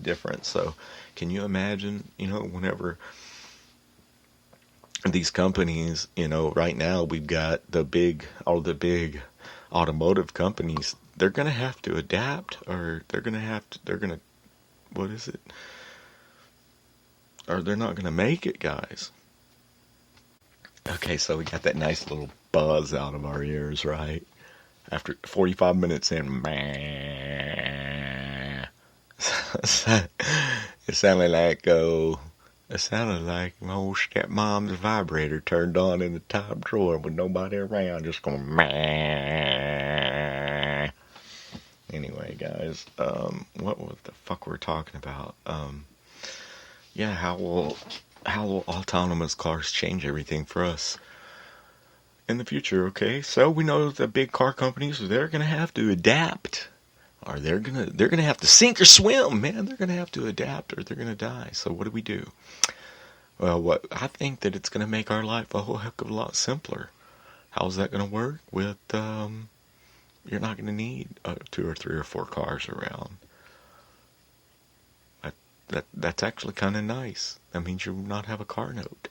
different. So can you imagine, whenever these companies, right now we've got all the big automotive companies, they're going to have to adapt, or what is it? Or they're not going to make it, guys. Okay, so we got that nice little buzz out of our ears, right? After 45 minutes in, it sounded like, my old stepmom's vibrator turned on in the top drawer with nobody around, just going, meh. Anyway, guys, what the fuck we're talking about? Yeah, how will autonomous cars change everything for us in the future? Okay, so we know the big car companies, they're gonna have to adapt, or they're gonna have to sink or swim, man. They're gonna have to adapt, or they're gonna die. So what do? Well, I think that it's gonna make our life a whole heck of a lot simpler. How's that gonna work? With you're not gonna need 2 or 3 or 4 cars around. That's actually kind of nice. That means you will not have a car note.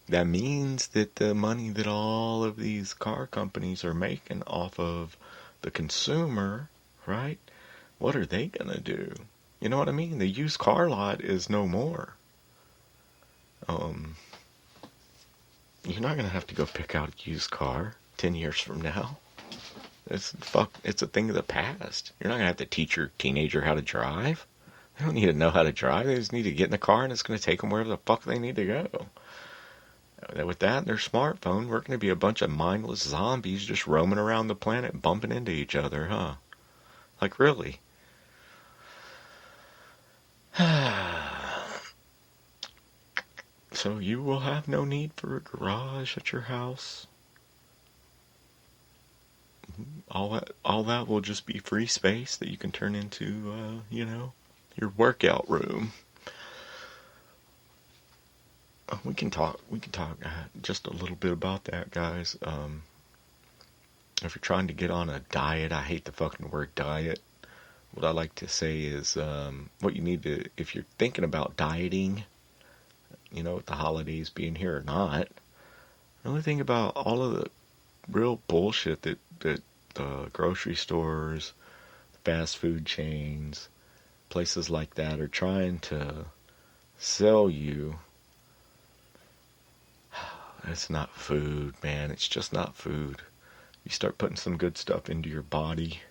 That means that the money that all of these car companies are making off of the consumer, right? What are they going to do? You know what I mean? The used car lot is no more. You're not going to have to go pick out a used car 10 years from now. It's a thing of the past. You're not going to have to teach your teenager how to drive. They don't need to know how to drive. They just need to get in the car, and it's going to take them wherever the fuck they need to go. With that and their smartphone, we're going to be a bunch of mindless zombies just roaming around the planet, bumping into each other, huh? Like, really? So you will have no need for a garage at your house. All that will just be free space that you can turn into, your workout room. We can talk just a little bit about that, guys. If you're trying to get on a diet, I hate the fucking word diet. What I like to say is, what you need to, if you're thinking about dieting, with the holidays being here or not, really think about all of the real bullshit that the grocery stores, the fast food chains, places like that are trying to sell you. It's not food, man. It's just not food. You start putting some good stuff into your body.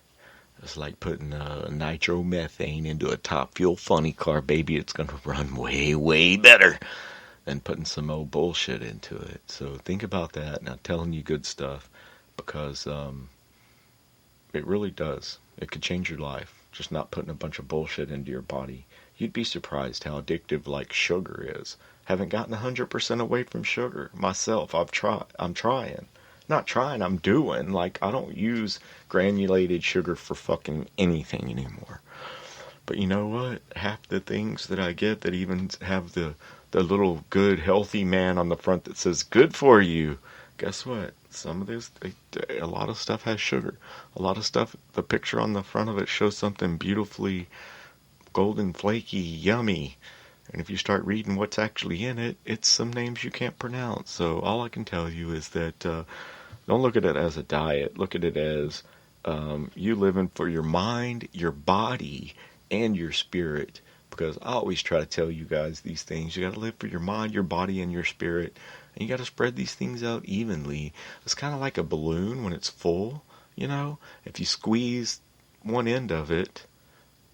It's like putting nitromethane into a Top Fuel funny car, baby. It's going to run way, way better than putting some old bullshit into it. So think about that. Now, telling you good stuff, because it really does. It could change your life. Just not putting a bunch of bullshit into your body. You'd be surprised how addictive, like, sugar is. Haven't gotten 100% away from sugar myself. I'm trying. Not trying, I'm doing. Like, I don't use granulated sugar for fucking anything anymore. But you know what? Half the things that I get that even have the little good healthy man on the front that says good for you, guess what? Some of this, a lot of stuff has sugar. A lot of stuff, the picture on the front of it shows something beautifully golden, flaky, yummy. And if you start reading what's actually in it, it's some names you can't pronounce. So all I can tell you is that don't look at it as a diet. Look at it as you living for your mind, your body, and your spirit. Because I always try to tell you guys these things. You got to live for your mind, your body, and your spirit. And you got to spread these things out evenly. It's kind of like a balloon when it's full, If you squeeze one end of it,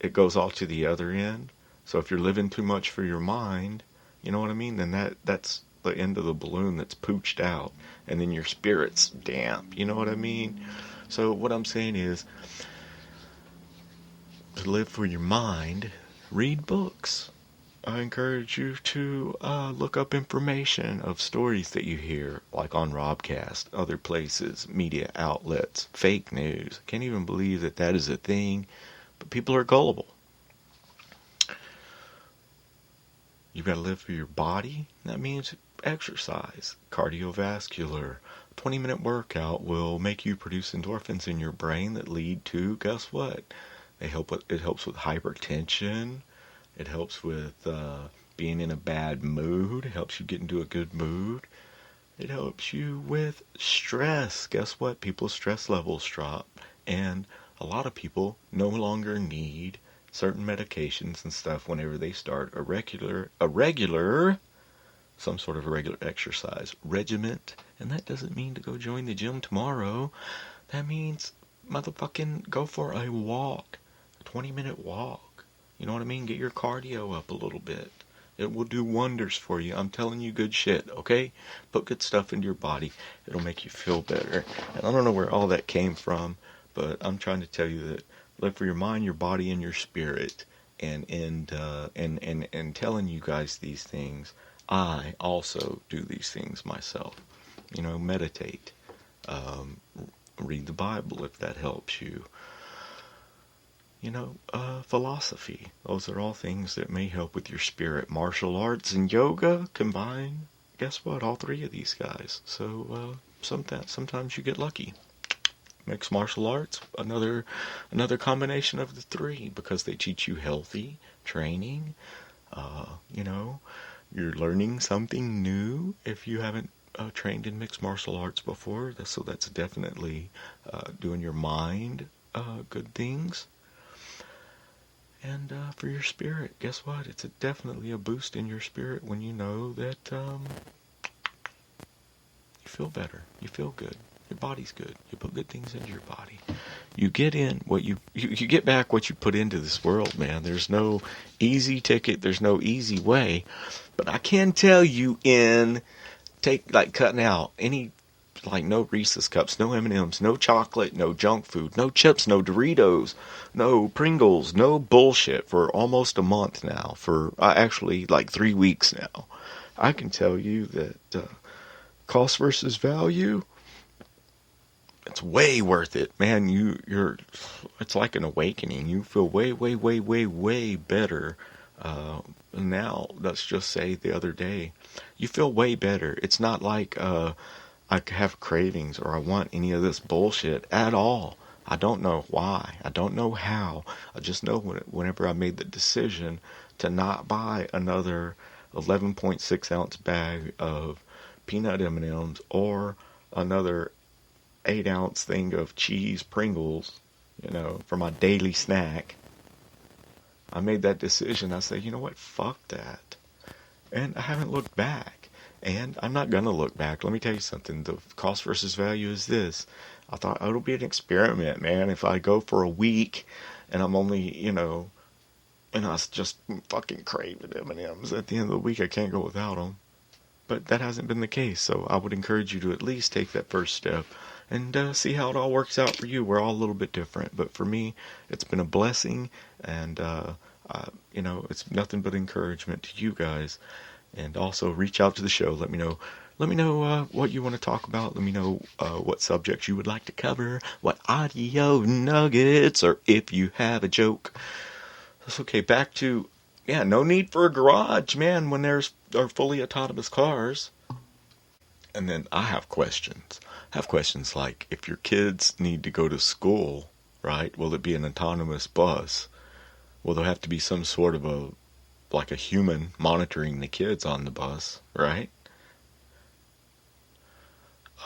it goes all to the other end. So if you're living too much for your mind, you know what I mean? Then that's the end of the balloon that's pooched out. And then your spirit's damp. You know what I mean? So what I'm saying is, to live for your mind, read books. I encourage you to look up information of stories that you hear, like on Robcast, other places, media outlets, fake news. I can't even believe that is a thing, but people are gullible. You've got to live for your body. That means exercise, cardiovascular. A 20-minute workout will make you produce endorphins in your brain that lead to, guess what? It helps with hypertension. It helps with being in a bad mood. It helps you get into a good mood. It helps you with stress. Guess what? People's stress levels drop. And a lot of people no longer need certain medications and stuff whenever they start some sort of a regular exercise regiment. And that doesn't mean to go join the gym tomorrow. That means motherfucking go for a walk. A 20-minute walk. You know what I mean? Get your cardio up a little bit. It will do wonders for you. I'm telling you good shit, okay? Put good stuff into your body. It'll make you feel better. And I don't know where all that came from, but I'm trying to tell you that live for your mind, your body, and your spirit. And telling you guys these things, I also do these things myself. You know, meditate. Read the Bible if that helps you. You know, philosophy. Those are all things that may help with your spirit. Martial arts and yoga combine. Guess what? All three of these guys. So sometimes you get lucky. Mixed martial arts, another combination of the three, because they teach you healthy training. You know, you're learning something new if you haven't trained in mixed martial arts before. So that's definitely doing your mind good things. And for your spirit, guess what? It's definitely a boost in your spirit when you know that you feel better. You feel good. Your body's good. You put good things into your body. You get in what you get back what you put into this world, man. There's no easy ticket. There's no easy way. But I can tell you cutting out any, like, no Reese's Cups, no M&Ms, no chocolate, no junk food, no chips, no Doritos, no Pringles, no bullshit for almost a month now, for actually like 3 weeks now. I can tell you that cost versus value, it's way worth it, man. It's like an awakening. You feel way, way, way, way, way better now. Let's just say the other day, you feel way better. It's not like I have cravings or I want any of this bullshit at all. I don't know why. I don't know how. I just know whenever I made the decision to not buy another 11.6 ounce bag of peanut M&Ms or another 8 ounce thing of cheese Pringles, you know, for my daily snack. I made that decision. I said, you know what? Fuck that. And I haven't looked back. And I'm not going to look back. Let me tell you something. The cost versus value is this. I thought, oh, it'll be an experiment, man. If I go for a week and I'm only, you know, and I just fucking craving M&Ms. At the end of the week, I can't go without them. But that hasn't been the case. So I would encourage you to at least take that first step and see how it all works out for you. We're all a little bit different. But for me, it's been a blessing. And, you know, it's nothing but encouragement to you guys. And also reach out to the show. Let me know what you want to talk about. Let me know what subjects you would like to cover, what audio nuggets, or if you have a joke. That's okay. Back to, no need for a garage, man, when there's fully autonomous cars. And then I have questions. I have questions like, if your kids need to go to school, right, will it be an autonomous bus? Will there have to be some sort of a human monitoring the kids on the bus, right?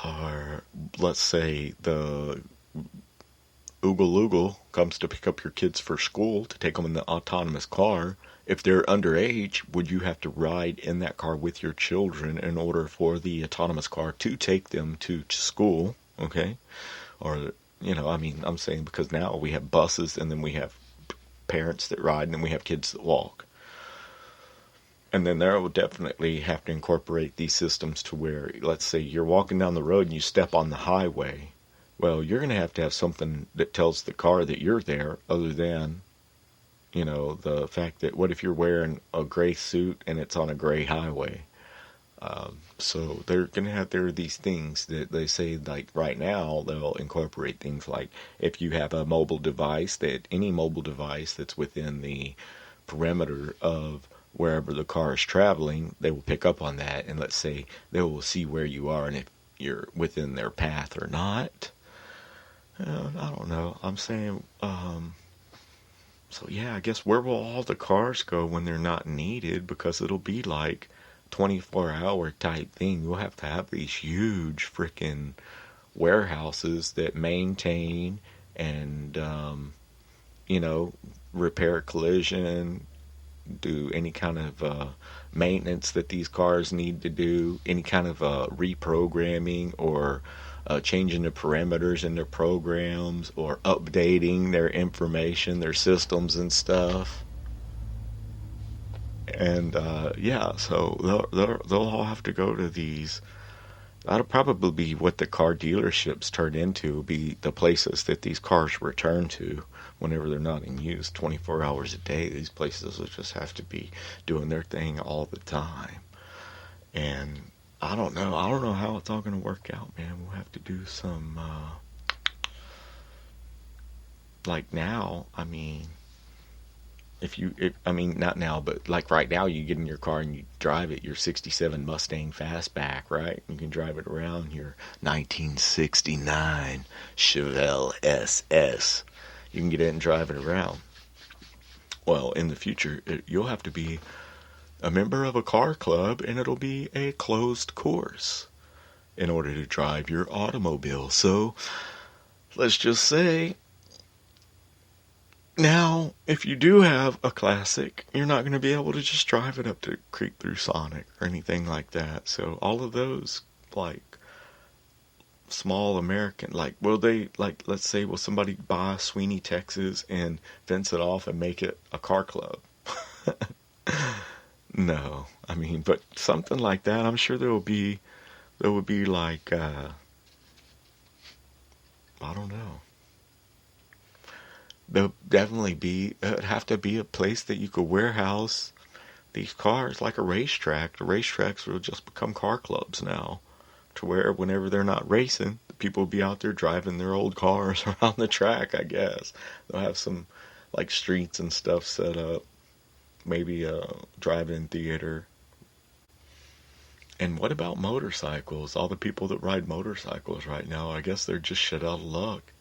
Or let's say the Oogle Oogle comes to pick up your kids for school to take them in the autonomous car. If they're underage, would you have to ride in that car with your children in order for the autonomous car to take them to school? Okay? Or, you know, I mean, I'm saying because now we have buses and then we have parents that ride and then we have kids that walk. And then there will definitely have to incorporate these systems to where, let's say you're walking down the road and you step on the highway. Well, you're going to have something that tells the car that you're there, other than, you know, the fact that what if you're wearing a gray suit and it's on a gray highway? So they're going to have, there are these things that they say, like right now, they'll incorporate things like if you have a mobile device, that any mobile device that's within the perimeter of wherever the car is traveling, they will pick up on that, and let's say they will see where you are and if you're within their path or not. I don't know. I'm saying, So yeah, I guess where will all the cars go when they're not needed? Because it'll be like 24-hour type thing. You'll have to have these huge freaking warehouses that maintain and you know, repair collision, do any kind of maintenance that these cars need to do, any kind of reprogramming or changing the parameters in their programs or updating their information, their systems and stuff. And yeah, so they'll all have to go to these. That'll probably be what the car dealerships turn into, be the places that these cars return to whenever they're not in use 24 hours a day. These places will just have to be doing their thing all the time. And I don't know. I don't know how it's all going to work out, man. We'll have to do some, like now, I mean, I mean, not now, but like right now, you get in your car and you drive it, your 67 Mustang Fastback, right? You can drive it around your 1969 Chevelle SS. You can get in and drive it around. Well, in the future, you'll have to be a member of a car club, and it'll be a closed course in order to drive your automobile. So, let's just say, now, if you do have a classic, you're not going to be able to just drive it up to Creek through Sonic or anything like that. So all of those, like, small American, like, will they, like, let's say, will somebody buy Sweeney, Texas and fence it off and make it a car club? No. I mean, but something like that, I'm sure there would be like, I don't know. There'll definitely be, it'd have to be a place that you could warehouse these cars, like a racetrack. The racetracks will just become car clubs now, to where whenever they're not racing, the people will be out there driving their old cars around the track, I guess. They'll have some, like, streets and stuff set up, maybe a drive-in theater. And what about motorcycles? All the people that ride motorcycles right now, I guess they're just shit out of luck.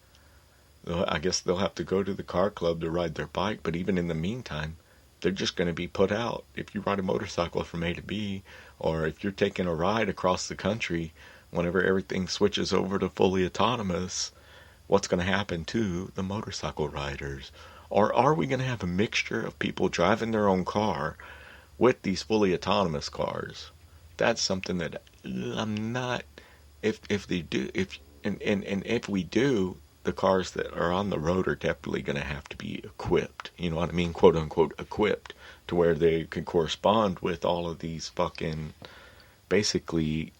I guess they'll have to go to the car club to ride their bike, but even in the meantime, they're just going to be put out. If you ride a motorcycle from A to B, or if you're taking a ride across the country, whenever everything switches over to fully autonomous, what's going to happen to the motorcycle riders? Or are we going to have a mixture of people driving their own car with these fully autonomous cars? That's something that I'm not, if they do, and if we do, the cars that are on the road are definitely going to have to be equipped, you know what I mean, quote unquote equipped, to where they can correspond with all of these fucking, basically,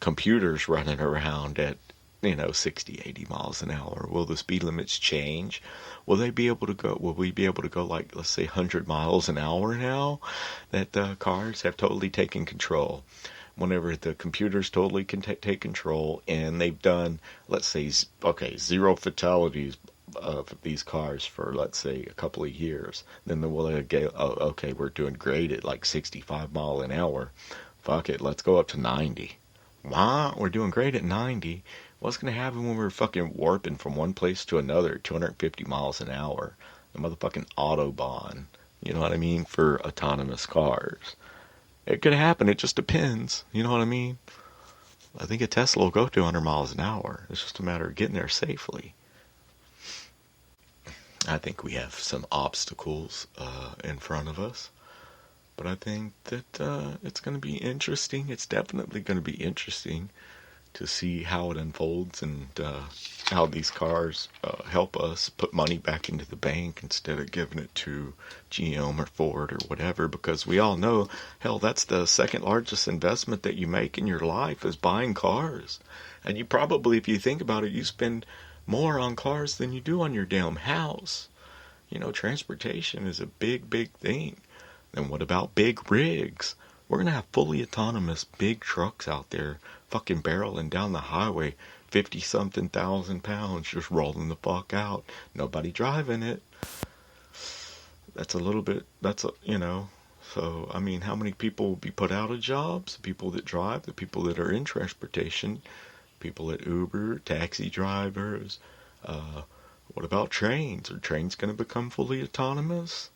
computers running around at, 60, 80 miles an hour. Will the speed limits change? Will we be able to go like, let's say 100 miles an hour now, that the cars have totally taken control? Whenever the computers totally can take control, and they've done, let's say, zero fatalities of these cars for, let's say, a couple of years, then we'll go, okay, we're doing great at like 65 mile an hour. Fuck it, let's go up to 90. Wow, we're doing great at 90. What's going to happen when we're fucking warping from one place to another, 250 miles an hour? The motherfucking Autobahn, you know what I mean, for autonomous cars. It could happen. It just depends. You know what I mean? I think a Tesla will go 200 miles an hour. It's just a matter of getting there safely. I think we have some obstacles in front of us. But I think that it's going to be interesting. It's definitely going to be interesting to see how it unfolds, and how these cars help us put money back into the bank instead of giving it to GM or Ford or whatever, because we all know, hell, that's the second largest investment that you make in your life, is buying cars. And you probably, if you think about it, you spend more on cars than you do on your damn house. Transportation is a big, big thing. Then what about big rigs? We're going to have fully autonomous big trucks out there fucking barreling down the highway, 50-something thousand pounds, just rolling the fuck out. Nobody driving it. So, I mean, how many people will be put out of jobs? The people that drive, the people that are in transportation, people at Uber, taxi drivers, What about trains? Are trains going to become fully autonomous?